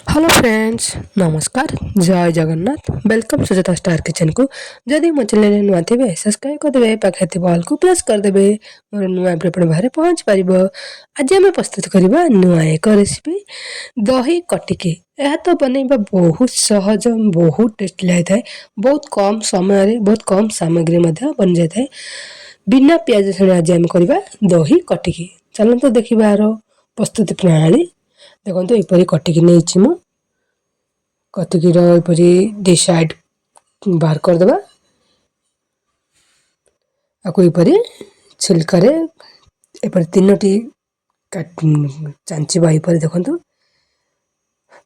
Hello friends नमस्कार जय Jagannath welcome Sujata star kitchen को जदि मो चैनल नुआ थे सब्सक्राइब करदे पाखे बॉल को प्रेस करदे मोर नुआ अपडेट बाहर पहुंच पार। आज आम प्रस्तुत करवा नुआ एक रेसिपी दही कटिकी। यह तो बनैबा बहुत सहज बहुत टेस्टी लगे था। बहुत कम समय बहुत कम सामग्री बन जाए बिना प्याज रसुण। आज आम करवा दही कटिकी। चलते देखा यार प्रस्तुति प्रणाली। देखो यपरी कटिकी नहीं मु कटिकीर यपरी दी साइड बाहर करदे आपको यपरी छिलकार एपरी तीनोटी चांचवा यपरी देखो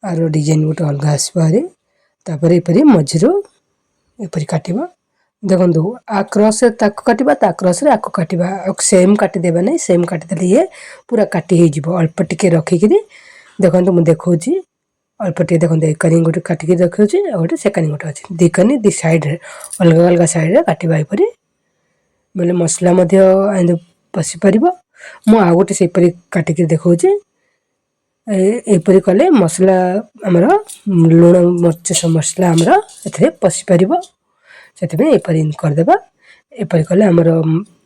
आर डिजाइन गोटे अलग आसपारे यपरी मझीरू यपरी काटिबा। देखो आ क्रॉस काटिबा ता क्रॉस रे आको काटिबा सेम काटिदेबा नहीं सेम काटिदेले ये पूरा काटी हो जिवो अल्प टिके रखिकिरी। देखो मु देखौची अल्प टिके देखो एक कनी गोटे काटिकी रखौची आ गोटे सेकंड गोटे अछि दी कनी दी साइड रे अलग अलग साइड रे काटिबा यपरी बोले मसला मध्य आइंद पसी परिबो। मु आ गोटे सेपरी काटिकी देखौची एपरी कले मसला हमर लूण मरच मसला हमर एथरे पसी परिबो सेते एपरी करदेबा। एपरी कले हमर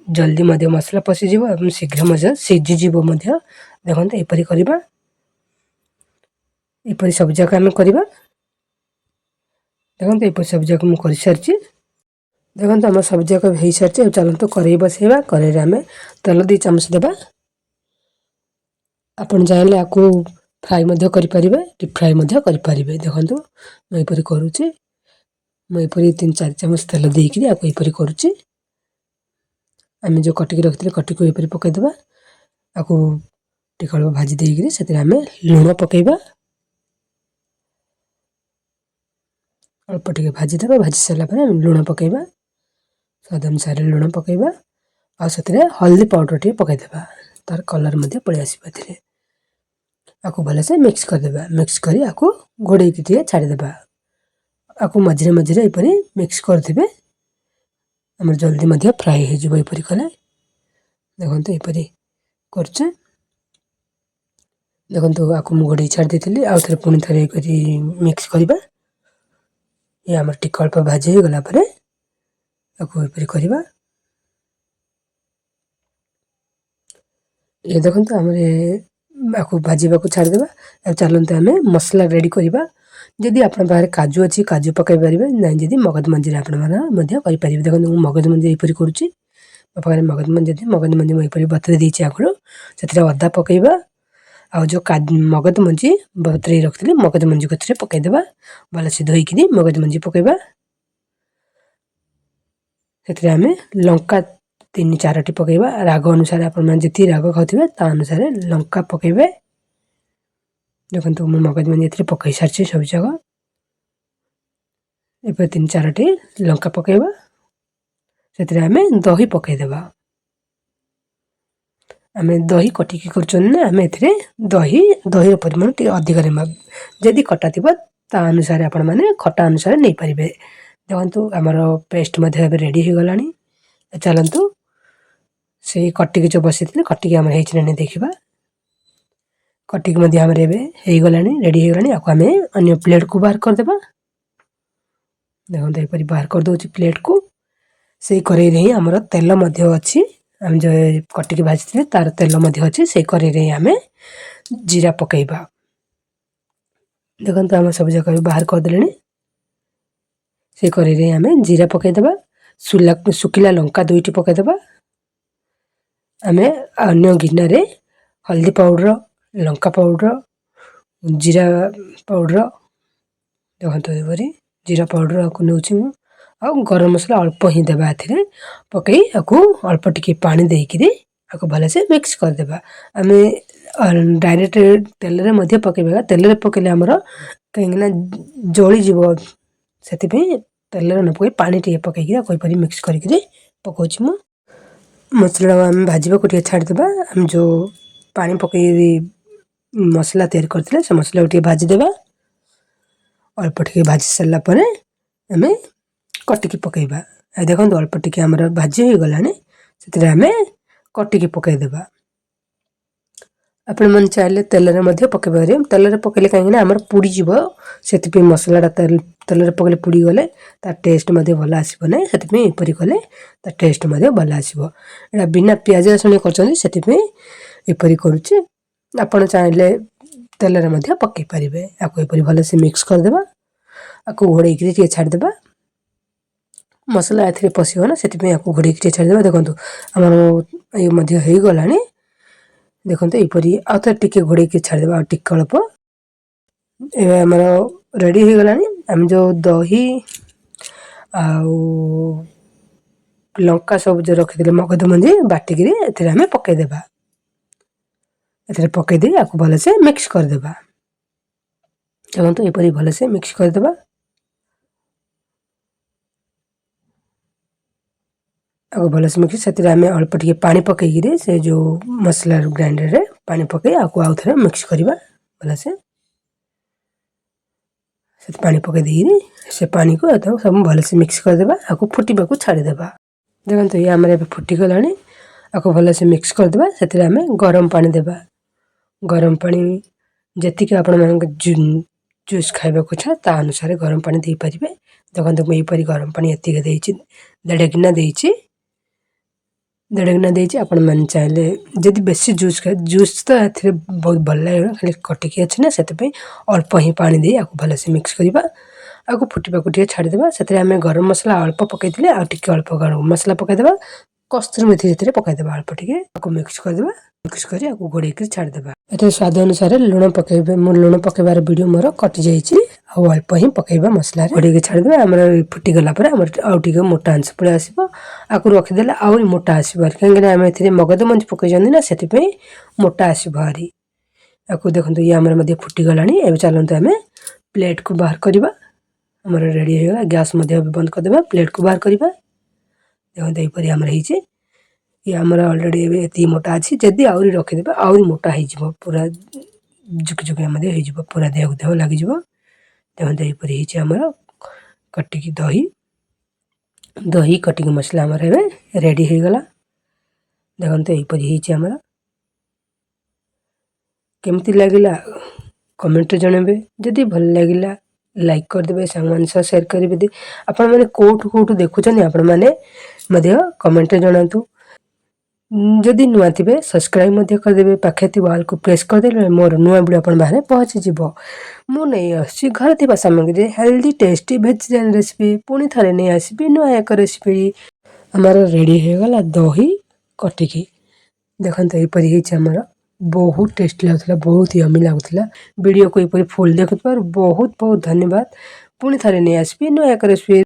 जल्दी मध्य मसला पसी जिवो एवं शीघ्र मध्य सिझि जिवो मध्य। देखंत एपरी करिबा एपरी सब जगह हम करिबा। देखंत एपरी सब जगह मु करि सारची। देखंत हमर सब जगह हेई सारची। चलंतु करेई बसेबा करेई रे हमें तेल 2 चमच देबा। आपण चाहेले आकु फ्राई मध्य करि परिबे डीप फ्राई मध्य करि परिबे। देखंतु मैं एपरी करूची मैं एपरी 3-4 चमच तेल देइकिरी आकु एपरी करूची। आमे जो कटिकी रखिले कटिकी को एपरी पकाई देबा आकु टिकल भाजी देइकिरी सेते हमें लूण पकेइबा अल्प टिके भाजी देबा। भाजी सरला परे लूण पकेइबा स्वाद अनुसार लूण पकेइबा आ सेते हल्दी पाउडर टी पकाई देबा तार कलर मध्य पळे आसीबा थिरे आकु भले से मिक्स कर देबा। मिक्स करी आकु घोड़े की टिके छाड़ी देबा। आकु मझरे मझरे एपरी मिक्स कर देबे हमर जल्दी मध्य फ्राई हो जिवो एपरी कले। देखंतु एपरी करचे देखंतु आकु मु घोड़े छाड़ देथिली आ थरे पुनी थरे करी मिक्स करबा। ये हमर टिकल पर भाजी हो गला परे आकु एपरी करबा। ये देखंतु हमरे आकु भाजीबा को छाड़ देबा। अब चलंतु हमें मसला रेडी करबा। जदि आपण बाहर काजू अछि काजू पकाई परिबे नै जदि मगज मंजीरा आपण माने मध्य करि परिबे। देखंतु मु मगज मंजी एपरी करूची पकारे मगज मंजी मैं एपरी बतरे देछि आगुरो सेतरे अदा पकेइबा आ जो मगज मंजी बतरे रखथिले मगज मंजी को थरे पकाई देबा भले से धोई किनी मगज मंजी पकेइबा। सेतरे हमें लंका 3-4 टी पकेइबा राग अनुसार आपण माने जति राग खाउथिबे ता अनुसार लंका पकेइबे। देखंतु मु मगज मंजी एथरे पकाई सारछि सब जगह एपर 3-4 टी लंका पकेइबा सेतरे हमें दही पकाई देबा। हमें दही कटिकी करछन ना हमें एथरे दही परिमाण टी अधिक रेमा जदि खट्टा थिबो ता अनुसार आपण माने खट्टा अनुसार नै परिबे। देखंतु हमर पेस्ट मध्य अब रेडी हो गलानी। चलंतु से कटिकी जो बसितले कटिकी हमर हेछि नै देखिबा। कटिकी मध्य हमर एबे हेई गलानी रेडी हो गलानी आकु हमें अन्य प्लेट को बाहर कर देबा। देखंतु एपरी बाहर कर दोछि प्लेट को सेई करेई रे हमर तेल मध्य अछि हम जो कटिकी भाजिथिले तार तेल मध्य अछि सेई करेई रे हमें जीरा पकेइबा। देखंतु हम सब जगह बाहर कर देलेनी सेई करेई रे हमें जीरा पकेइ देबा सुखिला लंका 2 टी पकेइ देबा। हमें अन्य गिन्ना रे हल्दी पाउडर लंका पाउडर जीरा पाउडर देखंतु एपरी जीरा पाउडर आकु नउछि मु आ गरम मसला अल्प ही देबा एथिरे पकई आकु अल्प टिके पानी देइकिरी आकु भले से मिक्स कर देबा। हमें डायरेक्ट तेल रे मध्य पकेबा तेल रे पकेले हमर कहिना जळी जिवो सेति पे तेल रे न पकई पानी टिके पकेकी आकु परी मिक्स करिकिरी पकोछि मु। मसला हम भाजीबा को टिके छाड़ देबा। हम जो पानी पकई मसला तैयार करथिले से मसला टिके भाजी देबा। अल्प टिके भाजी सरला परे हमें कटिकी पकेइबा। ए देखंतु अल्प टिके हमर भाजी हो गलानी सेतरे हमें कटिकी पकेइ देबा। ଆପଣମାନେ ଚାହିଁଲେ ତେଲରେ ମଧ୍ୟ ପକାଇ ପାରିବେ। ତେଲରେ ପକାଇଲେ କାହିଁକିନା ଆମର ପୋଡ଼ିଯିବ, ସେଥିପାଇଁ ମସଲାଟା ତେଲରେ ପକାଇଲେ ପୋଡ଼ିଗଲେ ତା ଟେଷ୍ଟ ମଧ୍ୟ ଭଲ ଆସିବ ନାହିଁ। ସେଥିପାଇଁ ଏପରି କଲେ ତା ଟେଷ୍ଟ ମଧ୍ୟ ଭଲ ଆସିବ। ଏଇଟା ବିନା ପିଆଜ ରସୁଣ କରୁଛନ୍ତି, ସେଥିପାଇଁ ଏପରି କରୁଛି। ଆପଣ ଚାହିଁଲେ ତେଲରେ ମଧ୍ୟ ପକାଇ ପାରିବେ। ଆକୁ ଏପରି ଭଲସେ ମିକ୍ସ କରିଦେବା। ଆକୁ ଘୋଡ଼େଇକିରି ଟିକେ ଛାଡ଼ିଦେବା। ମସଲା ଏଥିରେ ପଶିବ ନା, ସେଥିପାଇଁ ଆକୁ ଘୋଡ଼େଇକି ଟିକେ ଛାଡ଼ିଦେବା। ଦେଖନ୍ତୁ ଆମର ଇଏ ମଧ୍ୟ ହେଇଗଲାଣି। ଦେଖନ୍ତୁ ଏପରି ଆଉ ଥରେ ଟିକେ ଘୋଡ଼େଇକି ଛାଡ଼ିଦେବା, ଆଉ ଟିକେ ଅଳ୍ପ। ଏବେ ଆମର ରେଡ଼ି ହେଇଗଲାଣି। ଆମେ ଯେଉଁ ଦହି ଆଉ ଲଙ୍କା ସବୁ ଯେଉଁ ରଖିଥିଲେ ମଗଜ ମଞ୍ଜି ବାଟିକିରି ଏଥିରେ ଆମେ ପକାଇଦେବା। ଏଥିରେ ପକାଇ ଦେଇ ଆକୁ ଭଲସେ ମିକ୍ସ କରିଦେବା। ଦେଖନ୍ତୁ ଏପରି ଭଲସେ ମିକ୍ସ କରିଦେବା। ଆକୁ ଭଲସେ ମିକ୍ସ, ସେଥିରେ ଆମେ ଅଳ୍ପ ଟିକେ ପାଣି ପକାଇକିରି ସେ ଯେଉଁ ମସଲା ଗ୍ରାଇଣ୍ଡରରେ ପାଣି ପକାଇ ଆକୁ ଆଉ ଥରେ ମିକ୍ସ କରିବା ଭଲସେ। ସେ ପାଣି ପକାଇ ଦେଇକିରି ସେ ପାଣିକୁ ସବୁ ଭଲସେ ମିକ୍ସ କରିଦେବା। ଆକୁ ଫୁଟିବାକୁ ଛାଡ଼ିଦେବା। ଦେଖନ୍ତୁ ଇଏ ଆମର ଏବେ ଫୁଟିଗଲାଣି। ଆକୁ ଭଲସେ ମିକ୍ସ କରିଦେବା। ସେଥିରେ ଆମେ ଗରମ ପାଣି ଦେବା। ଗରମ ପାଣି ଯେତିକି ଆପଣମାନଙ୍କ ଜୁସ୍ ଖାଇବାକୁ ଇଚ୍ଛା ତା ଅନୁସାରେ ଗରମ ପାଣି ଦେଇପାରିବେ। ଦେଖନ୍ତୁ ମୁଁ ଏହିପରି ଗରମ ପାଣି ଏତିକି ଦେଇଛି, 1.5 ଗିନା ଦେଇଛି। 1.5 ଗିନା ଦେଇଛି। ଆପଣମାନେ ଚାହିଁଲେ ଯଦି ବେଶୀ ଜୁସ୍ ତ ଏଥିରେ ବହୁତ ଭଲ ଲାଗିବ, ଖାଲି କଟିକି ଅଛି ନା, ସେଥିପାଇଁ ଅଳ୍ପ ହିଁ ପାଣି ଦେଇ ଆକୁ ଭଲସେ ମିକ୍ସ କରିବା। ଆକୁ ଫୁଟିବାକୁ ଟିକେ ଛାଡ଼ିଦେବା। ସେଥିରେ ଆମେ ଗରମ ମସଲା ଅଳ୍ପ ପକାଇଥିଲେ, ଆଉ ଟିକେ ଅଳ୍ପ ଗରମ ମସଲା ପକାଇଦେବା। କସ୍ତୁରୀ ମେଥି ସେଥିରେ ପକାଇଦେବା ଅଳ୍ପ ଟିକେ। ଆକୁ ମିକ୍ସ କରିଦେବା। ମିକ୍ସ କରି ଆକୁ ଘୋଡ଼େଇକି ଛାଡ଼ିଦେବା। ଏଥିରେ ସ୍ୱାଦ ଅନୁସାରେ ଲୁଣ ପକାଇବେ। ମୁଁ ଲୁଣ ପକାଇବାର ଭିଡ଼ିଓ ମୋର କଟିଯାଇଛି, ଆଉ ଅଳ୍ପ ହିଁ ପକାଇବା ମସଲାରେ। ଘୋଡ଼େଇକି ଛାଡ଼ିଦେବା। ଆମର ଫୁଟିଗଲା ପରେ ଆମର ଆଉ ଟିକେ ମୋଟା ଅଂଶ ପଳେଇ ଆସିବ। ଆକୁ ରଖିଦେଲେ ଆହୁରି ମୋଟା ଆସିବ, କାହିଁକିନା ଆମେ ଏଥିରେ ମଗଜ ମଞ୍ଜି ପକାଇଛନ୍ତି ନା, ସେଥିପାଇଁ ମୋଟା ଆସିବ ଆହୁରି। ଆକୁ ଦେଖନ୍ତୁ ଇଏ ଆମର ମଧ୍ୟ ଫୁଟିଗଲାଣି। ଏବେ ଚାଲନ୍ତୁ ଆମେ ପ୍ଲେଟ୍କୁ ବାହାର କରିବା। ଆମର ରେଡ଼ି ହେଇଗଲା। ଗ୍ୟାସ୍ ମଧ୍ୟ ବନ୍ଦ କରିଦେବା। ପ୍ଲେଟ୍କୁ ବାହାର କରିବା। ଦେଖନ୍ତୁ ଏହିପରି ଆମର ହେଇଛି। ଇଏ ଆମର ଅଲରେଡ଼ି ଏବେ ଏତିକି ମୋଟା ଅଛି। ଯଦି ଆହୁରି ରଖିଦେବା ଆହୁରି ମୋଟା ହେଇଯିବ, ପୁରା ଝୁକିଝୁକିଆ ମଧ୍ୟ ହେଇଯିବ, ପୁରା ଦେହକୁ ଦେହ ଲାଗିଯିବ। ଦେଖନ୍ତୁ ଏହିପରି ହେଇଛି ଆମର କଟିକି ଦହି କଟିକି ମସଲା ଆମର ଏବେ ରେଡ଼ି ହେଇଗଲା। ଦେଖନ୍ତୁ ଏହିପରି ହେଇଛି ଆମର। କେମିତି ଲାଗିଲା କମେଣ୍ଟରେ ଜଣାଇବେ। ଯଦି ଭଲ ଲାଗିଲା ଲାଇକ୍ କରିଦେବେ, ସାଙ୍ଗମାନଙ୍କ ସହ ସେୟାର କରିବେ। ଆପଣମାନେ କେଉଁଠୁ ଦେଖୁଛନ୍ତି ଆପଣମାନେ ମଧ୍ୟ କମେଣ୍ଟରେ ଜଣାନ୍ତୁ। ଯଦି ନୂଆ ଥିବେ ସବସ୍କ୍ରାଇବ୍ ମଧ୍ୟ କରିଦେବେ। ପାଖରେ ଥିବା ଅଲ୍କୁ ପ୍ରେସ୍ କରିଦେଲେ ମୋର ନୂଆ ଭିଡ଼ିଓ ଆପଣ ପାଖରେ ପହଞ୍ଚିଯିବ। ମୁଁ ନେଇ ଆସୁଛି ଘରେ ଥିବା ସାମଗ୍ରୀରେ ହେଲ୍ଦି ଟେଷ୍ଟି ଭେଜିଟେରିଆନ୍ ରେସିପି। ପୁଣି ଥରେ ନେଇ ଆସିବି ନୂଆ ଏକ ରେସିପି। ଆମର ରେଡ଼ି ହେଇଗଲା ଦହି କଟିକି। ଦେଖନ୍ତୁ ଏହିପରି ହେଇଛି ଆମର। ବହୁତ ଟେଷ୍ଟି ଲାଗୁଥିଲା, ବହୁତ ୟମି ଲାଗୁଥିଲା। ଭିଡ଼ିଓକୁ ଏପରି ଫୁଲ୍ ଦେଖୁଥିବାରୁ ବହୁତ ବହୁତ ଧନ୍ୟବାଦ। ପୁଣି ଥରେ ନେଇ ଆସିବି ନୂଆ ଏକ ରେସିପି।